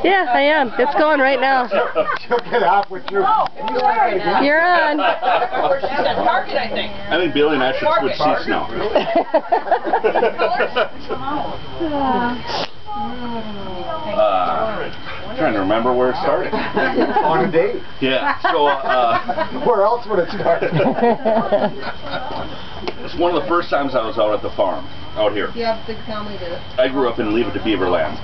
Yeah, I am. It's going right now. She'll get off with you. You're on. She's at Target, I think. I think Billy and I should switch seats now. I'm trying to remember where it started. On a date. Yeah, so, where else would it start? It's one of the first times I was out at the farm, out here. You have a big family to... I grew up in Leave It to Beaverland.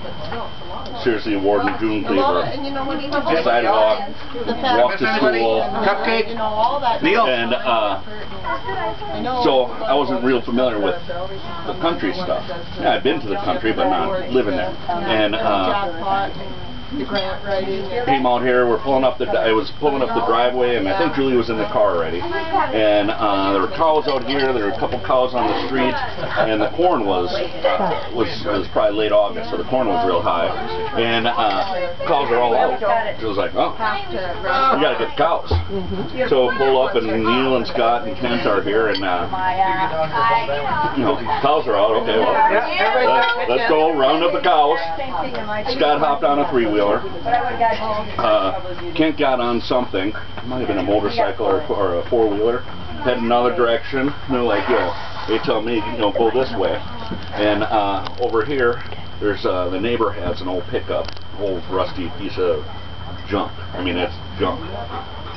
Seriously, Warden June Cleaver. And you know what, even the Sidewalk, walk to school. Cupcake? You know, all that... Neil? And, so I wasn't real familiar with the country stuff. Yeah, I've been to the country, but not living there. And, the grant writing. came out here, I was pulling up the driveway, and I think Julie was in the car already. And there were cows out here, there were a couple cows on the street, and the corn was probably late August, so the corn was real high. And cows are all out. It was like, oh, we gotta get the cows. So pull up, and Neil and Scott and Kent are here, and you know, cows are out. Okay, well, let's go round up the cows. Scott hopped on a three-wheeler. Kent got on something. It might have been a motorcycle or a four-wheeler. Headed another direction. And they're like, yo, they tell me, you know, go this way. And over here, there's the neighbor has an old pickup, old rusty piece of junk. I mean, it's junk.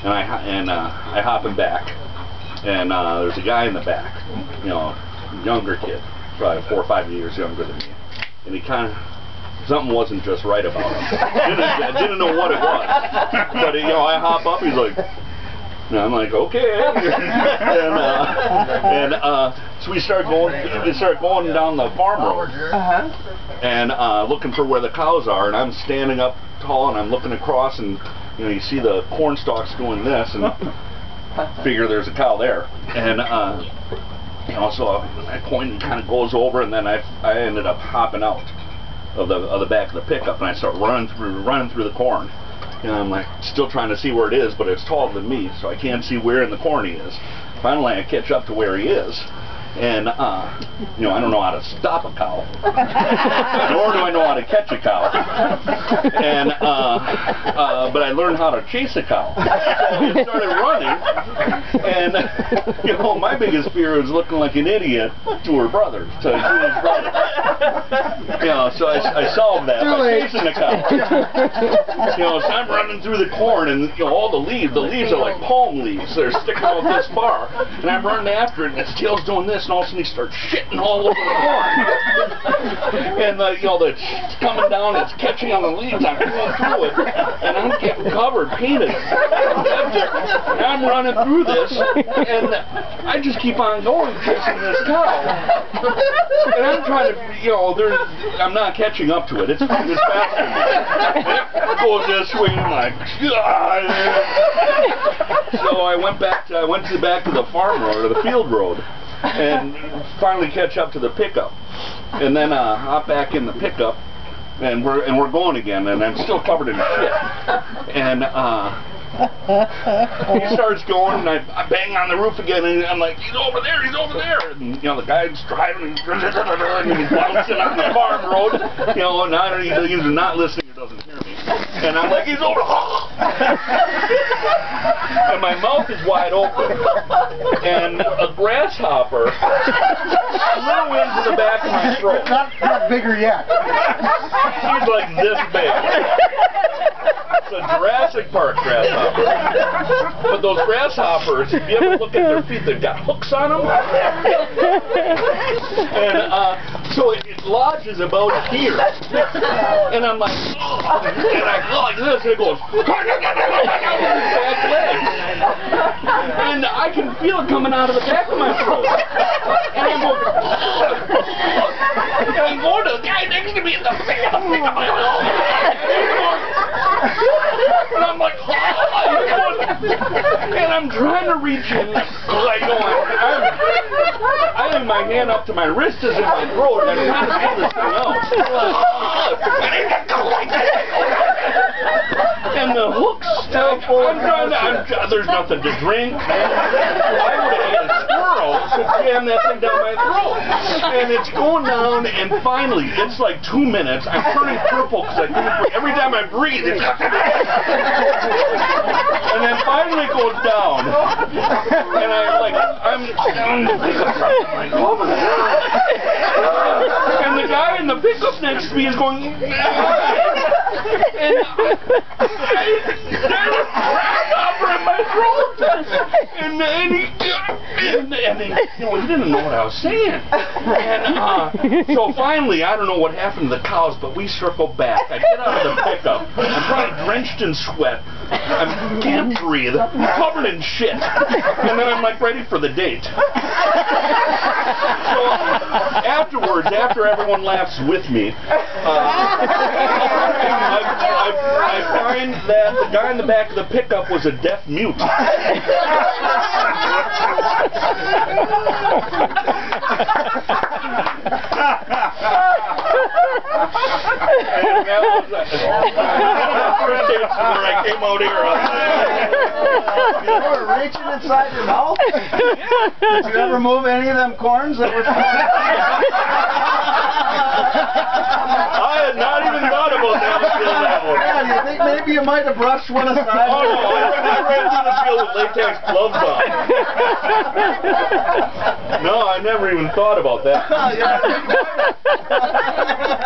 And I hop in back, and there's a guy in the back, you know, younger kid, probably 4 or 5 years younger than me, and he kind of. Something wasn't just right about him. Didn't know what it was. But, you know, I hop up, he's like, and I'm like, okay. So we start going down the farm road. And looking for where the cows are, and I'm standing up tall, and I'm looking across, and, you know, you see the corn stalks doing this, and figure there's a cow there. And, you know, so I point and kind of goes over, and then I ended up hopping out of the back of the pickup, and I start running through the corn. And I'm like still trying to see where it is, but it's taller than me, so I can't see where in the corn he is. Finally, I catch up to where he is, and you know, I don't know how to stop a cow, nor do I know how to catch a cow. And but I learned how to chase a cow. So I started running, and you know, my biggest fear was looking like an idiot to her brother, to Julie's brother. You know, so I solved that by chasing the cow. You know, so I'm running through the corn, and you know, all the leaves are like palm leaves. They're sticking out this far, and I'm running after it, and its tail's doing this, and all of a sudden he starts shitting all over the corn. And you know, the shit's coming down, it's catching on the leaves, I'm going through it, and I'm getting covered, painted. And I'm running through this, and I just keep on going, chasing this cow. And I'm trying to, you know, I'm not catching up to it. It's faster than me. It goes this way, and I'm like, so I went to the back of the farm road, or the field road, and finally catch up to the pickup, and then hop back in the pickup, and we're going again, and I'm still covered in shit, and he starts going, and I bang on the roof again, and I'm like, he's over there, and you know, the guy's driving, and he's bouncing on the farm road, you know, and he's not listening or doesn't hear me, and I'm like, he's over and my mouth is wide open, and a grasshopper flew into the back of my throat. Not bigger yet. She's like this big. It's a Jurassic Park grasshopper. But those grasshoppers, if you ever look at their feet, they've got hooks on them. And so it lodges about here. And I'm like, and I go like this, and it goes, back legs. And I can feel it coming out of the back of my throat. And I'm going, and I'm going to the guy next to me in the face. And I'm like, and I'm trying to reach in, like I have my hand up to my wrist is in my throat, and I'm trying to pull this thing out. And the hook's still full. There's nothing to drink. I would have ate a squirrel. jam that thing down my throat. And it's going down, and finally, it's like 2 minutes. I'm turning purple because I couldn't breathe. Every time I breathe, it's... And then finally it goes down. And and the guy in the pickup next to me is going... And there's a grasshopper in my throat. And he didn't know what I was saying. And so finally, I don't know what happened to the cows, but we circled back. I get out of the pickup. I'm probably drenched in sweat. I can't breathe. Covered in shit. And then I'm like ready for the date. So afterwards, after everyone laughs with me, I find that the guy in the back of the pickup was a deaf mute. And that was the first instance where I came out here. You were reaching inside your mouth? Did you ever move any of them corns that were I had not even thought about that until that one. Yeah, you think maybe you might have brushed one aside? Oh no, I ran through the field with latex gloves on. No, I never even thought about that. Yeah.